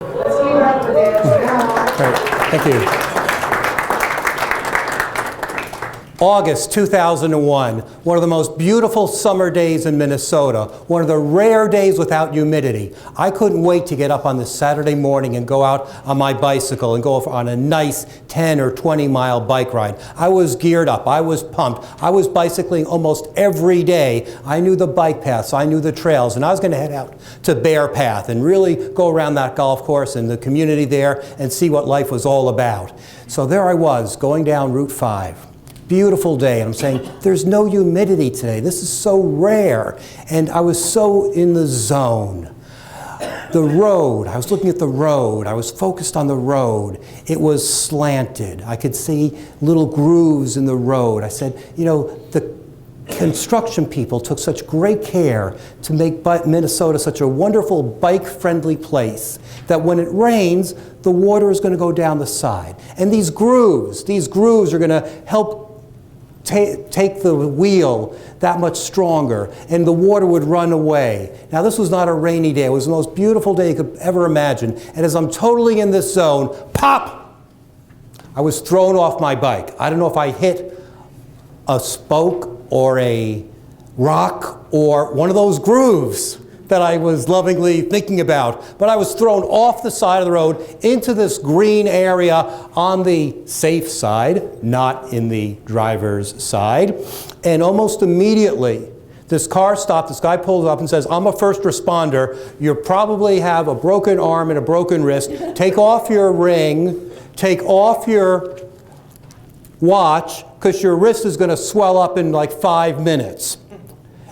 Let's give it up for Dan Janal. Great, thank you. August 2001, one of the most beautiful summer days in Minnesota, one of the rare days without humidity. I couldn't wait to get up on this Saturday morning and go out on my bicycle and go on a nice 10 or 20 mile bike ride. I was geared up, I was pumped, I was bicycling almost every day. I knew the bike paths, I knew the trails, and I was going to head out to Bear Path and really go around that golf course and the community there and see what life was all about. So there I was, going down Route 5. Beautiful day, and I'm saying, there's no humidity today. This is so rare. And I was so in the zone. The road, I was looking at the road. I was focused on the road. It was slanted. I could see little grooves in the road. I said, you know, the construction people took such great care to make Minnesota such a wonderful bike-friendly place that when it rains, the water is going to go down the side. And these grooves are going to help take the wheel that much stronger, and the water would run away. Now, this was not a rainy day. It was the most beautiful day you could ever imagine. And as I'm totally in this zone, pop! I was thrown off my bike. I don't know if I hit a spoke or a rock or one of those grooves that I was lovingly thinking about. But I was thrown off the side of the road into this green area on the safe side, not in the driver's side. And almost immediately, this car stopped, this guy pulls up and says, I'm a first responder. You probably have a broken arm and a broken wrist. Take off your ring, take off your watch, because your wrist is going to swell up in like 5 minutes.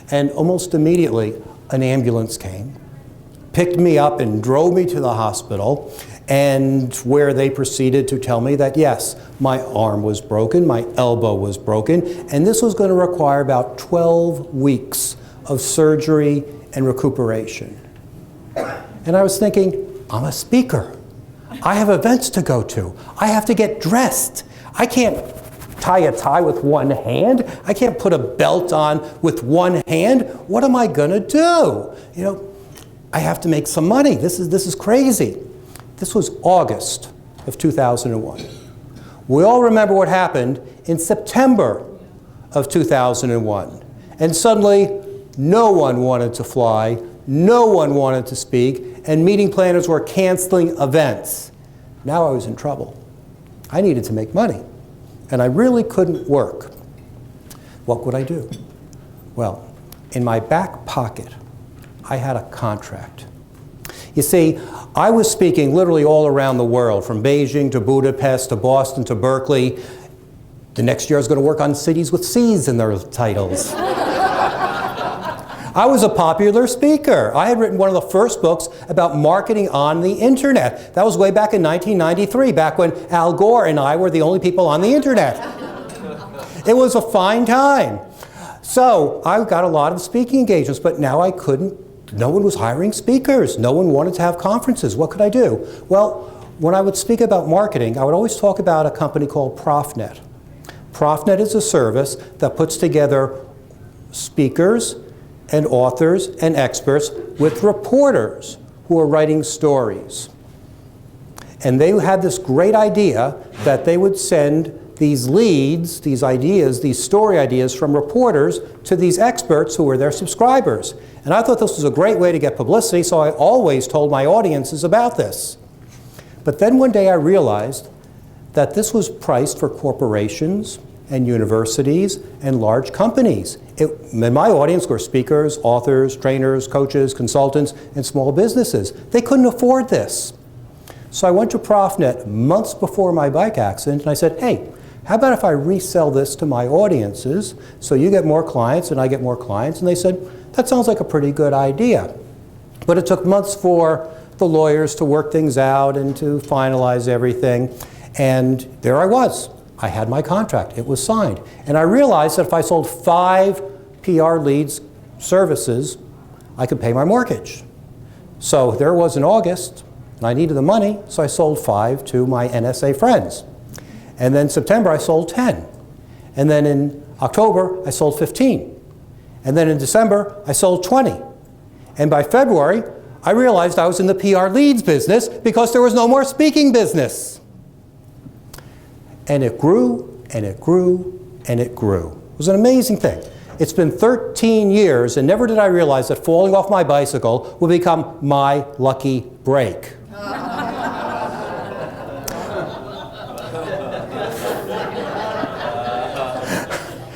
And almost immediately, an ambulance came, picked me up and drove me to the hospital, and where they proceeded to tell me that yes, my arm was broken, my elbow was broken, and this was going to require about 12 weeks of surgery and recuperation. And I was thinking, I'm a speaker. I have events to go to. I have to get dressed. I can't tie a tie with one hand. I can't put a belt on with one hand. What am I gonna do? You know, I have to make some money. This is crazy. This was August of 2001. We all remember what happened in September of 2001. And suddenly, no one wanted to fly, no one wanted to speak, and meeting planners were canceling events. Now I was in trouble. I needed to make money. And I really couldn't work. What would I do? Well, in my back pocket, I had a contract. You see, I was speaking literally all around the world, from Beijing to Budapest to Boston to Berkeley. The next year I was going to work on cities with C's in their titles. I was a popular speaker. I had written one of the first books about marketing on the internet. That was way back in 1993, back when Al Gore and I were the only people on the internet. It was a fine time. So I got a lot of speaking engagements, but now I couldn't. No one was hiring speakers. No one wanted to have conferences. What could I do? Well, when I would speak about marketing, I would always talk about a company called ProfNet. ProfNet is a service that puts together speakers and authors and experts with reporters who are writing stories. And they had this great idea that they would send these leads, these ideas, these story ideas from reporters to these experts who were their subscribers. And I thought this was a great way to get publicity, so I always told my audiences about this. But then one day I realized that this was priced for corporations and universities and large companies. And my audience were speakers, authors, trainers, coaches, consultants, and small businesses. They couldn't afford this. So I went to ProfNet months before my bike accident, and I said, hey, how about if I resell this to my audiences so you get more clients and I get more clients? And they said, that sounds like a pretty good idea. But it took months for the lawyers to work things out and to finalize everything. And there I was. I had my contract. It was signed. And I realized that if I sold 5 PR leads services, I could pay my mortgage. So there was in August, and I needed the money, so I sold 5 to my NSA friends. And then September, I sold 10. And then in October, I sold 15. And then in December, I sold 20. And by February, I realized I was in the PR leads business because there was no more speaking business. And it grew, and it grew, and it grew. It was an amazing thing. It's been 13 years, and never did I realize that falling off my bicycle would become my lucky break.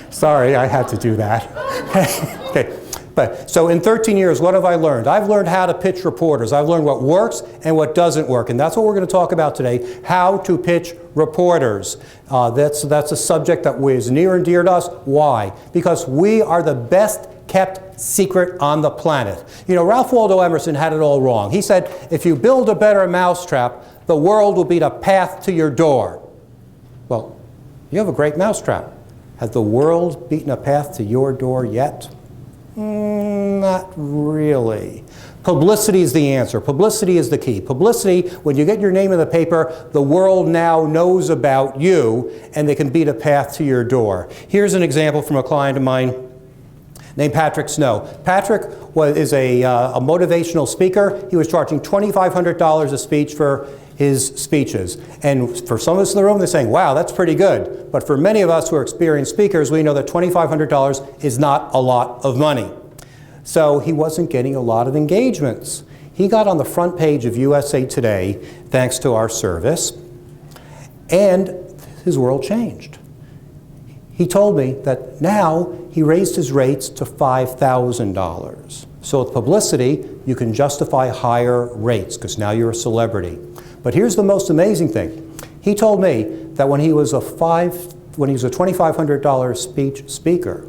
Sorry, I had to do that. Okay. But, so in 13 years, what have I learned? I've learned how to pitch reporters. I've learned what works and what doesn't work. And that's what we're going to talk about today, how to pitch reporters. That's a subject that is near and dear to us. Why? Because we are the best kept secret on the planet. You know, Ralph Waldo Emerson had it all wrong. He said, if you build a better mousetrap, the world will be the path to your door. Well, you have a great mousetrap. Has the world beaten a path to your door yet? Not really. Publicity is the answer. Publicity is the key. Publicity, when you get your name in the paper, the world now knows about you and they can beat a path to your door. Here's an example from a client of mine named Patrick Snow. Patrick is a motivational speaker. He was charging $2,500 a speech for his speeches. And for some of us in the room, they're saying, wow, that's pretty good. But for many of us who are experienced speakers, we know that $2,500 is not a lot of money. So he wasn't getting a lot of engagements. He got on the front page of USA Today, thanks to our service, and his world changed. He told me that now he raised his rates to $5,000. So with publicity, you can justify higher rates because now you're a celebrity. But here's the most amazing thing. He told me that when he was a $2,500 speaker,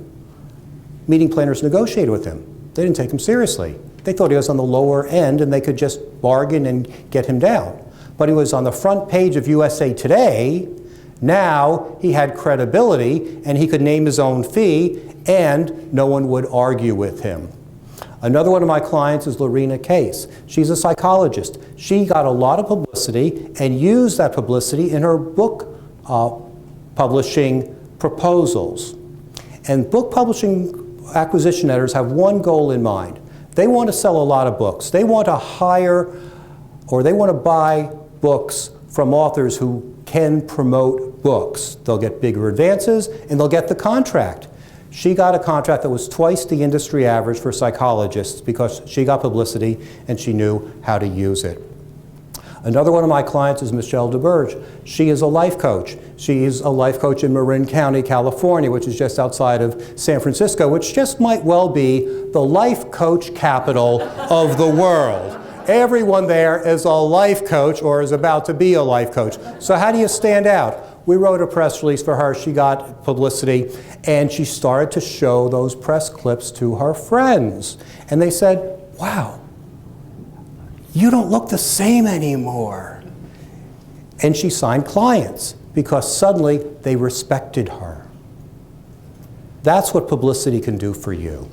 meeting planners negotiated with him. They didn't take him seriously. They thought he was on the lower end and they could just bargain and get him down. But he was on the front page of USA Today. Now he had credibility and he could name his own fee and no one would argue with him. Another one of my clients is Lorena Case. She's a psychologist. She got a lot of publicity and used that publicity in her book publishing proposals. And book publishing acquisition editors have one goal in mind. They want to sell a lot of books. They want to hire or they want to buy books from authors who can promote books. They'll get bigger advances and they'll get the contract. She got a contract that was twice the industry average for psychologists because she got publicity and she knew how to use it. Another one of my clients is Michelle DeBurge. She is a life coach. She is a life coach in Marin County, California, which is just outside of San Francisco, which just might well be the life coach capital of the world. Everyone there is a life coach or is about to be a life coach. So how do you stand out? We wrote a press release for her. She got publicity, and she started to show those press clips to her friends. And they said, wow, you don't look the same anymore. And she signed clients because suddenly they respected her. That's what publicity can do for you.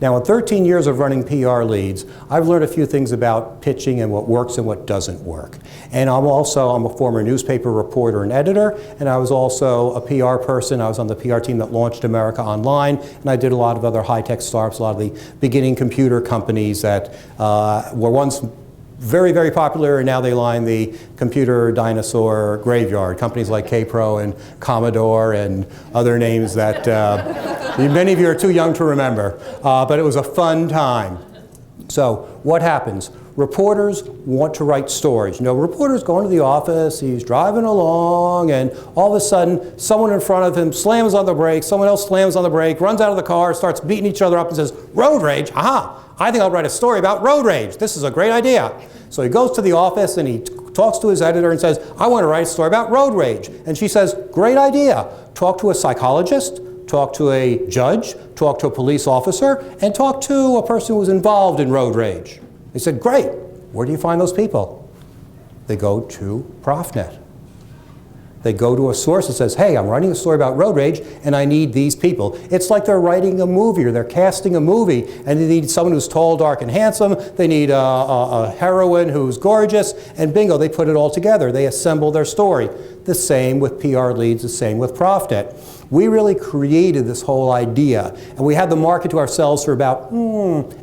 Now, in 13 years of running PR leads, I've learned a few things about pitching and what works and what doesn't work. And I'm a former newspaper reporter and editor, and I was also a PR person. I was on the PR team that launched America Online, and I did a lot of other high-tech startups, a lot of the beginning computer companies that were once very, very popular, and now they line the computer dinosaur graveyard. Companies like Kpro and Commodore and other names that many of you are too young to remember. But it was a fun time. So what happens? Reporters want to write stories. You know, reporters go into the office, he's driving along, and all of a sudden, someone in front of him slams on the brake, someone else slams on the brake, runs out of the car, starts beating each other up and says, road rage, aha! I think I'll write a story about road rage. This is a great idea. So he goes to the office and he talks to his editor and says, I want to write a story about road rage. And she says, great idea. Talk to a psychologist, talk to a judge, talk to a police officer, and talk to a person who was involved in road rage. They said, great. Where do you find those people? They go to ProfNet. They go to a source that says, hey, I'm writing a story about road rage and I need these people. It's like they're writing a movie or they're casting a movie and they need someone who's tall, dark, and handsome. They need a heroine who's gorgeous, and bingo, they put it all together. They assemble their story. The same with PR leads, the same with Profnet. We really created this whole idea, and we had the market to ourselves for about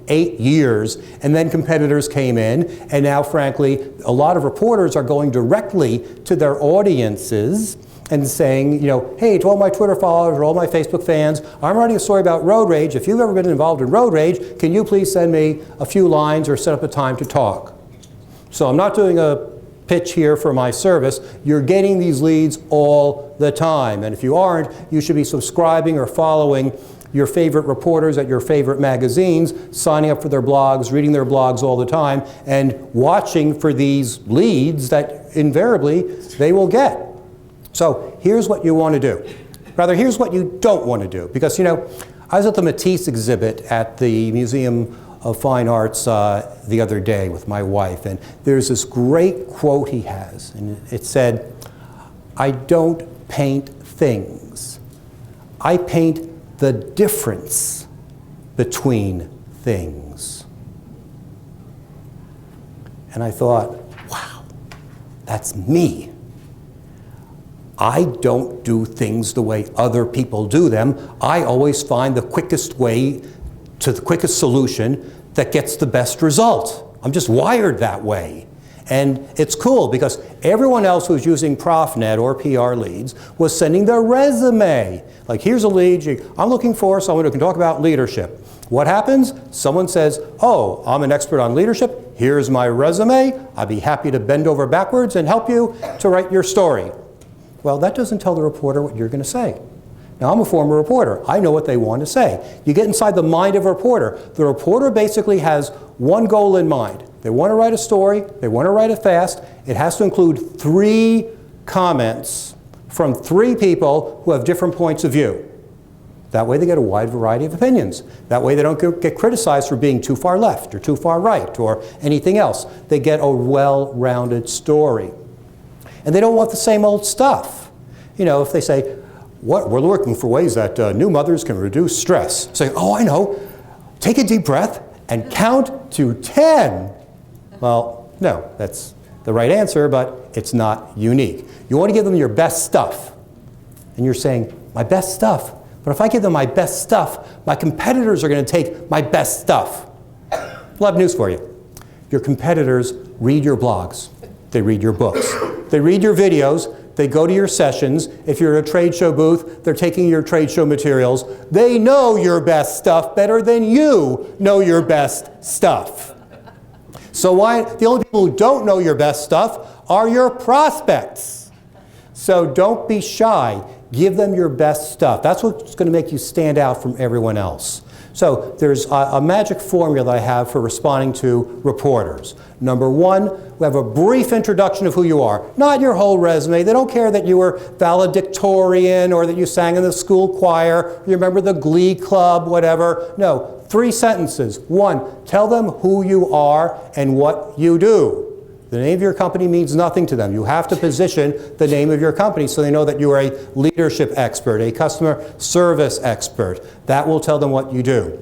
8 years, and then competitors came in, and now, frankly, a lot of reporters are going directly to their audiences and saying, you know, hey, to all my Twitter followers or all my Facebook fans, I'm writing a story about road rage. If you've ever been involved in road rage, can you please send me a few lines or set up a time to talk? So I'm not doing a pitch here for my service. You're getting these leads all the time. And if you aren't, you should be subscribing or following your favorite reporters at your favorite magazines, signing up for their blogs, reading their blogs all the time, and watching for these leads that invariably they will get. So here's what you want to do. Rather, here's what you don't want to do. Because, you know, I was at the Matisse exhibit at the Museum of Fine Arts the other day with my wife, and there's this great quote he has, and it said, I don't paint things. I paint the difference between things. And I thought, wow, that's me. I don't do things the way other people do them. I always find the quickest way to the quickest solution that gets the best result. I'm just wired that way. And it's cool because everyone else who's using Profnet or PR leads was sending their resume. Like, here's a lead, I'm looking for someone who can talk about leadership. What happens? Someone says, oh, I'm an expert on leadership, here's my resume, I'd be happy to bend over backwards and help you to write your story. Well, that doesn't tell the reporter what you're going to say. Now, I'm a former reporter. I know what they want to say. You get inside the mind of a reporter. The reporter basically has one goal in mind. They want to write a story. They want to write it fast. It has to include 3 comments from 3 people who have different points of view. That way they get a wide variety of opinions. That way they don't get criticized for being too far left or too far right or anything else. They get a well-rounded story. And they don't want the same old stuff. You know, if they say, what, we're looking for ways that new mothers can reduce stress. Say, oh, I know. Take a deep breath and count to 10. Well, no, that's the right answer, but it's not unique. You want to give them your best stuff. And you're saying, my best stuff? But if I give them my best stuff, my competitors are going to take my best stuff. I'll have news for you. Your competitors read your blogs. They read your books. They read your videos. They go to your sessions. If you're at a trade show booth, they're taking your trade show materials. They know your best stuff better than you know your best stuff. So the only people who don't know your best stuff are your prospects. So don't be shy. Give them your best stuff. That's what's going to make you stand out from everyone else. So there's a magic formula that I have for responding to reporters. Number 1, we have a brief introduction of who you are. Not your whole resume. They don't care that you were valedictorian or that you sang in the school choir, you remember the glee club, whatever. No, 3 sentences. 1, tell them who you are and what you do. The name of your company means nothing to them. You have to position the name of your company so they know that you are a leadership expert, a customer service expert. That will tell them what you do.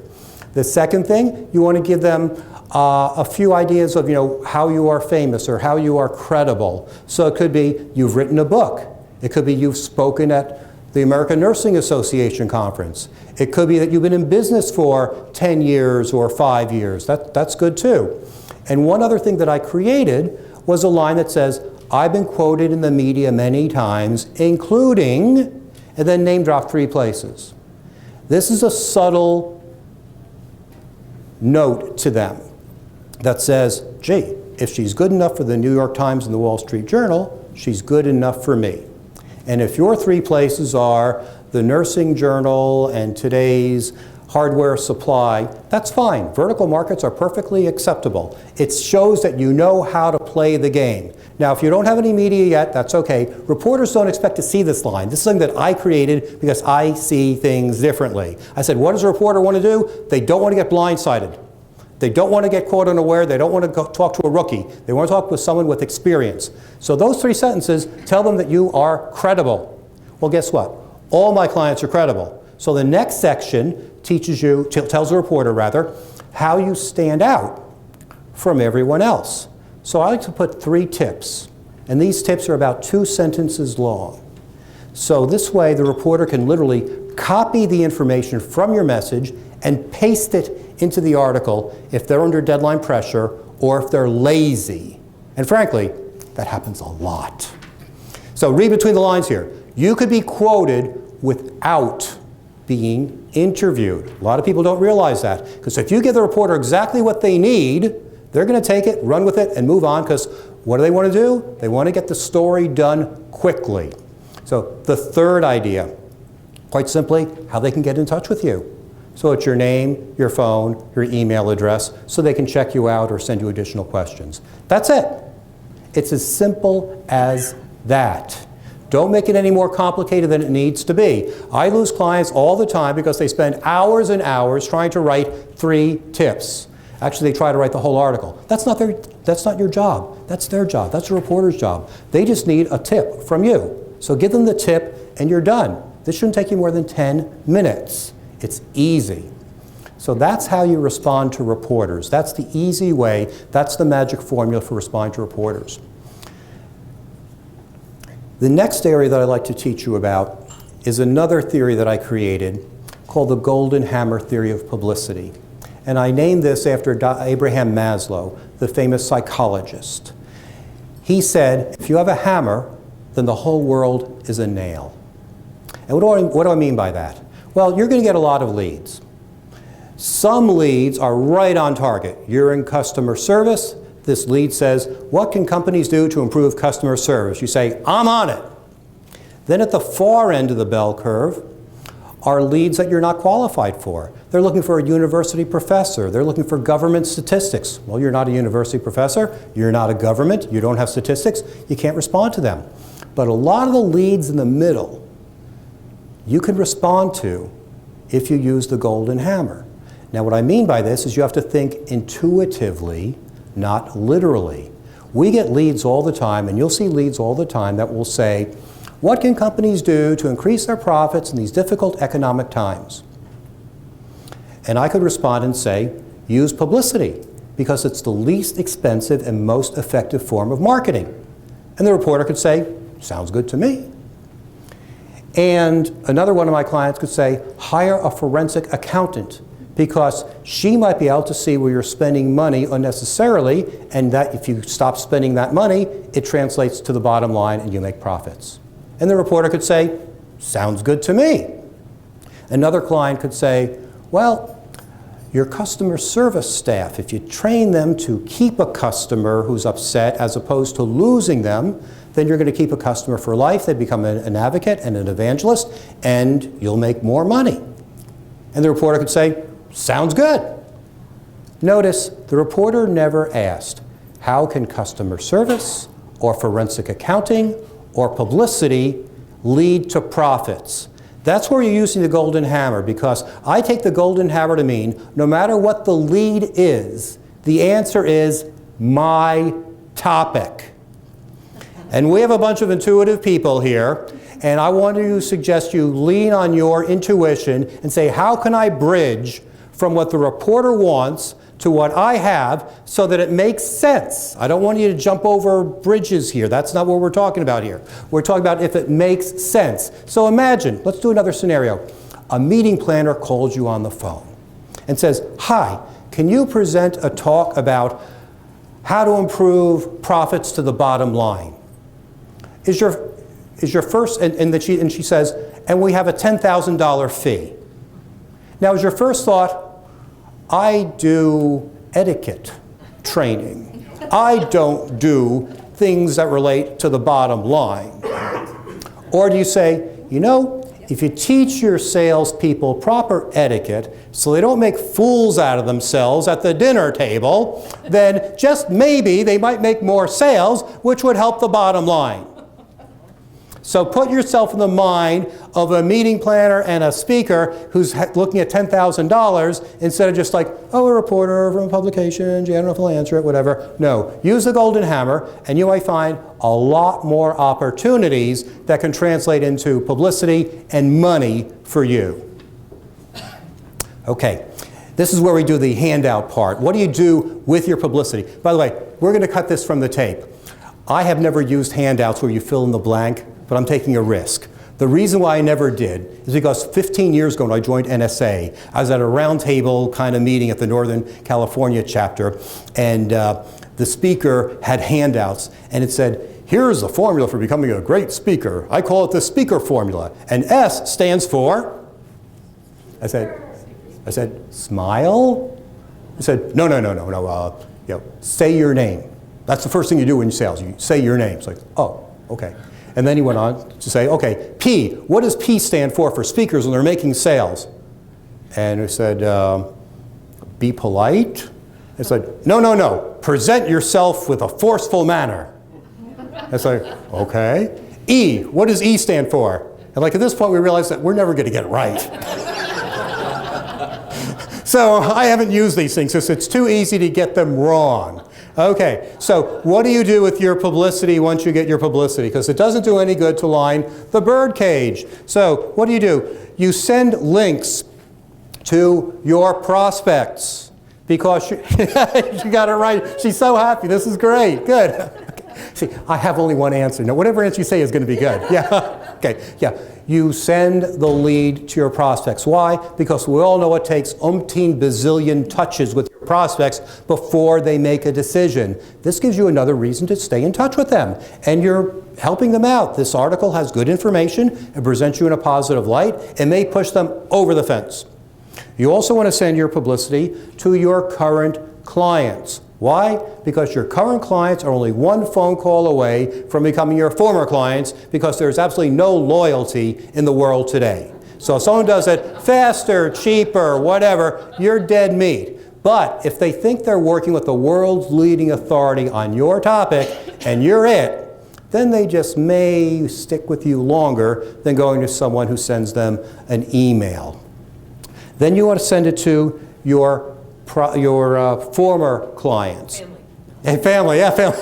The second thing, you want to give them a few ideas of, you know, how you are famous or how you are credible. So it could be you've written a book. It could be you've spoken at the American Nursing Association conference. It could be that you've been in business for 10 years or 5 years. That's good too. And one other thing that I created was a line that says, I've been quoted in the media many times, including, and then name drop 3 places. This is a subtle note to them that says, gee, if she's good enough for the New York Times and the Wall Street Journal, she's good enough for me. And if your 3 places are the Nursing Journal and today's Hardware Supply, that's fine. Vertical markets are perfectly acceptable. It shows that you know how to play the game. Now, if you don't have any media yet, that's okay. Reporters don't expect to see this line. This is something that I created because I see things differently. I said, what does a reporter want to do? They don't want to get blindsided. They don't want to get caught unaware. They don't want to go talk to a rookie. They want to talk with someone with experience. So those 3 sentences tell them that you are credible. Well, guess what? All my clients are credible. So the next section teaches you, tells the reporter rather, how you stand out from everyone else. So I like to put 3 tips. And these tips are about 2 sentences long. So this way the reporter can literally copy the information from your message and paste it into the article if they're under deadline pressure or if they're lazy. And frankly, that happens a lot. So read between the lines here. You could be quoted without being interviewed. A lot of people don't realize that, because if you give the reporter exactly what they need, they're going to take it, run with it, and move on, because what do they want to do? They want to get the story done quickly. So the third idea, quite simply, how they can get in touch with you. So it's your name, your phone, your email address, so they can check you out or send you additional questions. That's it. It's as simple as that. Don't make it any more complicated than it needs to be. I lose clients all the time because they spend hours and hours trying to write 3 tips. Actually, they try to write the whole article. That's not your job. That's their job. That's a reporter's job. They just need a tip from you. So give them the tip and you're done. This shouldn't take you more than 10 minutes. It's easy. So that's how you respond to reporters. That's the easy way. That's the magic formula for responding to reporters. The next area that I'd like to teach you about is another theory that I created called the Golden Hammer Theory of Publicity. And I named this after Abraham Maslow, the famous psychologist. He said, if you have a hammer, then the whole world is a nail. And what do I mean by that? Well, you're going to get a lot of leads. Some leads are right on target. You're in customer service. This lead says, what can companies do to improve customer service? You say, I'm on it. Then at the far end of the bell curve are leads that you're not qualified for. They're looking for a university professor. They're looking for government statistics. Well, you're not a university professor. You're not a government. You don't have statistics. You can't respond to them. But a lot of the leads in the middle you can respond to if you use the golden hammer. Now, what I mean by this is you have to think intuitively, not literally. We get leads all the time, and you'll see leads all the time that will say, what can companies do to increase their profits in these difficult economic times? And I could respond and say, use publicity, because it's the least expensive and most effective form of marketing. And the reporter could say, sounds good to me. And another one of my clients could say, hire a forensic accountant, because she might be able to see where you're spending money unnecessarily, and that if you stop spending that money, it translates to the bottom line and you make profits. And the reporter could say, sounds good to me. Another client could say, well, your customer service staff, if you train them to keep a customer who's upset as opposed to losing them, then you're going to keep a customer for life. They become an advocate and an evangelist, and you'll make more money. And the reporter could say, sounds good. Notice, the reporter never asked, how can customer service or forensic accounting or publicity lead to profits? That's where you're using the golden hammer, because I take the golden hammer to mean no matter what the lead is, the answer is my topic. And we have a bunch of intuitive people here, and I want to suggest you lean on your intuition and say, how can I bridge from what the reporter wants to what I have so that it makes sense? I don't want you to jump over bridges here. That's not what we're talking about here. We're talking about if it makes sense. So imagine, let's do another scenario. A meeting planner calls you on the phone and says, hi, can you present a talk about how to improve profits to the bottom line? Is your first, and she says, and we have a $10,000 fee. Now, is your first thought, I do etiquette training. I don't do things that relate to the bottom line. Or do you say, you know, if you teach your salespeople proper etiquette so they don't make fools out of themselves at the dinner table, then just maybe they might make more sales, which would help the bottom line. So put yourself in the mind of a meeting planner and a speaker who's looking at $10,000 instead of just like, oh, a reporter from a publication, gee, I don't know if I'll answer it, whatever. No, use the golden hammer and you might find a lot more opportunities that can translate into publicity and money for you. Okay, this is where we do the handout part. What do you do with your publicity? By the way, we're going to cut this from the tape. I have never used handouts where you fill in the blank, but I'm taking a risk. The reason why I never did is because 15 years ago when I joined NSA, I was at a roundtable kind of meeting at the Northern California chapter, and the speaker had handouts, and it said, here's the formula for becoming a great speaker. I call it the speaker formula. And S stands for, I said, smile? I said, no, say your name. That's the first thing you do in sales. You say your name. It's like, oh, okay. And then he went on to say, okay, P, what does P stand for speakers when they're making sales? And he said, be polite. I said, no, present yourself with a forceful manner. I said, okay. E, what does E stand for? And like at this point we realized that we're never going to get it right. So I haven't used these things because it's too easy to get them wrong. Okay, so what do you do with your publicity once you get your publicity? Because it doesn't do any good to line the bird cage. So what do? You send links to your prospects because you got it right. She's so happy. This is great. Good. See, I have only one answer. Now, whatever answer you say is going to be good. Yeah. Okay. Yeah. You send the lead to your prospects. Why? Because we all know it takes umpteen bazillion touches with your prospects before they make a decision. This gives you another reason to stay in touch with them. And you're helping them out. This article has good information. It presents you in a positive light. It may push them over the fence. You also want to send your publicity to your current clients. Why? Because your current clients are only one phone call away from becoming your former clients because there's absolutely no loyalty in the world today. So if someone does it faster, cheaper, whatever, you're dead meat. But if they think they're working with the world's leading authority on your topic and you're it, then they just may stick with you longer than going to someone who sends them an email. Then you want to send it to your former clients. Family, yeah, family.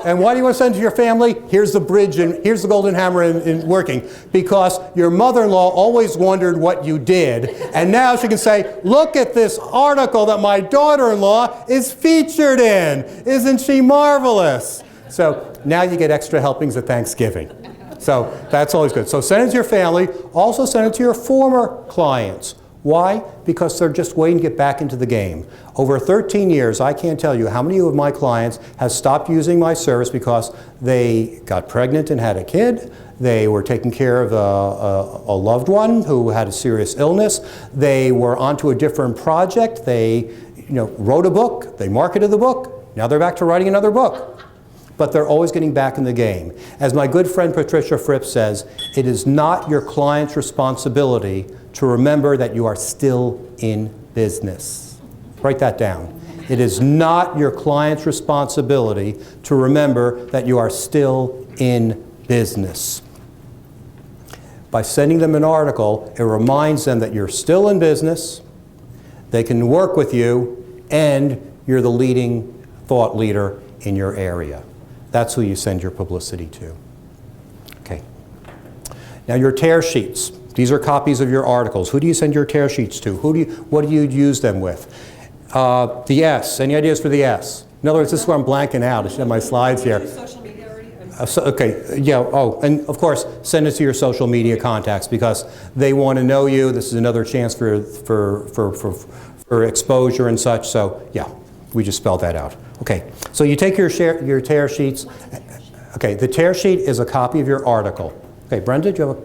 And why do you want to send it to your family? Here's the bridge and here's the golden hammer in working. Because your mother-in-law always wondered what you did, and now she can say, look at this article that my daughter-in-law is featured in. Isn't she marvelous? So now you get extra helpings at Thanksgiving. So that's always good. So send it to your family. Also send it to your former clients. Why? Because they're just waiting to get back into the game. Over 13 years, I can't tell you how many of my clients have stopped using my service because they got pregnant and had a kid, they were taking care of a loved one who had a serious illness, they were onto a different project, they wrote a book, they marketed the book, now they're back to writing another book. But they're always getting back in the game. As my good friend Patricia Fripp says, it is not your client's responsibility to remember that you are still in business. Write that down. It is not your client's responsibility to remember that you are still in business. By sending them an article, it reminds them that you're still in business, they can work with you, and you're the leading thought leader in your area. That's who you send your publicity to. Okay. Now your tear sheets. These are copies of your articles. Who do you send your tear sheets to? What do you use them with? The S. Any ideas for the S? In other words, this is where I'm blanking out. I should have my slides here. Social media already? Okay. Yeah. Oh, and of course, send it to your social media contacts because they want to know you. This is another chance for exposure and such. So yeah, we just spelled that out. Okay. So you take your tear sheets. Okay. The tear sheet is a copy of your article. Okay. Brenda, do you have a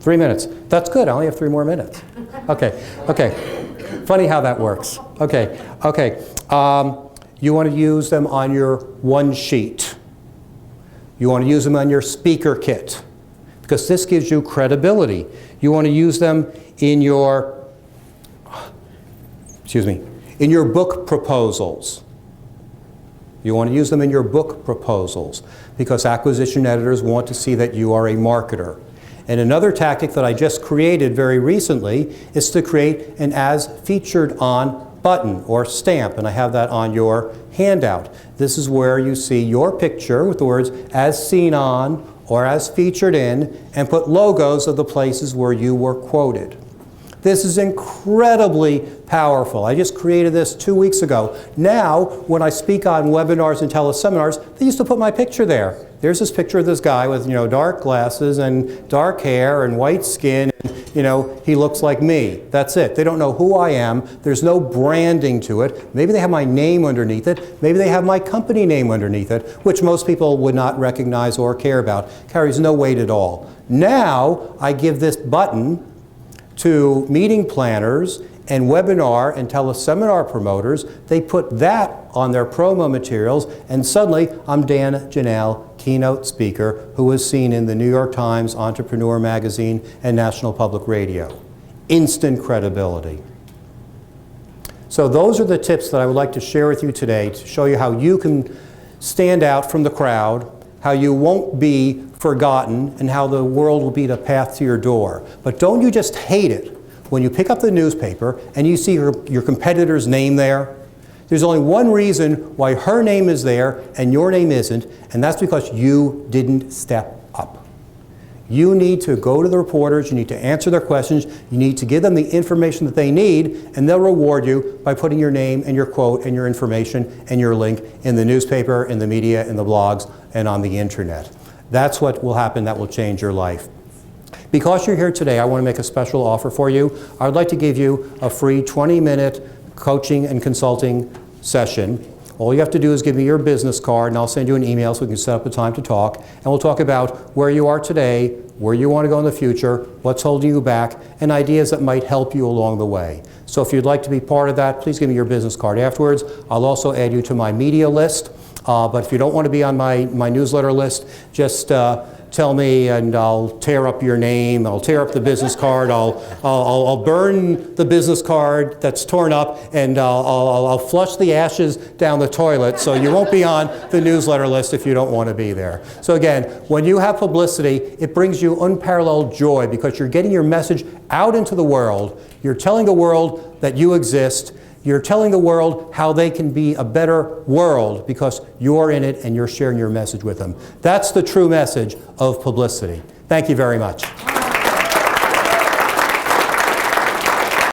3 minutes. That's good. I only have 3 more minutes. Okay. Okay. Funny how that works. Okay. Okay. You want to use them on your one sheet. You want to use them on your speaker kit because this gives you credibility. You want to use them in your, in your book proposals. You want to use them in your book proposals because acquisition editors want to see that you are a marketer. And another tactic that I just created very recently is to create an As Featured On button or stamp, and I have that on your handout. This is where you see your picture with the words As Seen On or As Featured In, and put logos of the places where you were quoted. This is incredibly powerful. I just created this 2 weeks ago. Now, when I speak on webinars and teleseminars, they used to put my picture there. There's this picture of this guy with, dark glasses and dark hair and white skin. And, he looks like me. That's it. They don't know who I am. There's no branding to it. Maybe they have my name underneath it. Maybe they have my company name underneath it, which most people would not recognize or care about. Carries no weight at all. Now, I give this button to meeting planners and webinar and teleseminar promoters. They put that on their promo materials, and suddenly I'm Dan Janal, keynote speaker, who was seen in the New York Times, Entrepreneur Magazine, and National Public Radio. Instant credibility. So those are the tips that I would like to share with you today to show you how you can stand out from the crowd, how you won't be forgotten, and how the world will be the path to your door. But don't you just hate it when you pick up the newspaper and you see your competitor's name there? There's only one reason why her name is there and your name isn't, and that's because you didn't step up. You need to go to the reporters, you need to answer their questions, you need to give them the information that they need, and they'll reward you by putting your name and your quote and your information and your link in the newspaper, in the media, in the blogs, and on the internet. That's what will happen. That will change your life. Because you're here today, I want to make a special offer for you. I would like to give you a free 20-minute coaching and consulting session. All you have to do is give me your business card, and I'll send you an email so we can set up a time to talk. And we'll talk about where you are today, where you want to go in the future, what's holding you back, and ideas that might help you along the way. So if you'd like to be part of that, please give me your business card afterwards. I'll also add you to my media list. But if you don't want to be on my newsletter list, just tell me and I'll tear up your name, I'll tear up the business card, I'll burn the business card that's torn up, and I'll flush the ashes down the toilet, so you won't be on the newsletter list if you don't want to be there. So again, when you have publicity, it brings you unparalleled joy because you're getting your message out into the world. You're telling the world that you exist. You're telling the world how they can be a better world because you're in it and you're sharing your message with them. That's the true message of publicity. Thank you very much.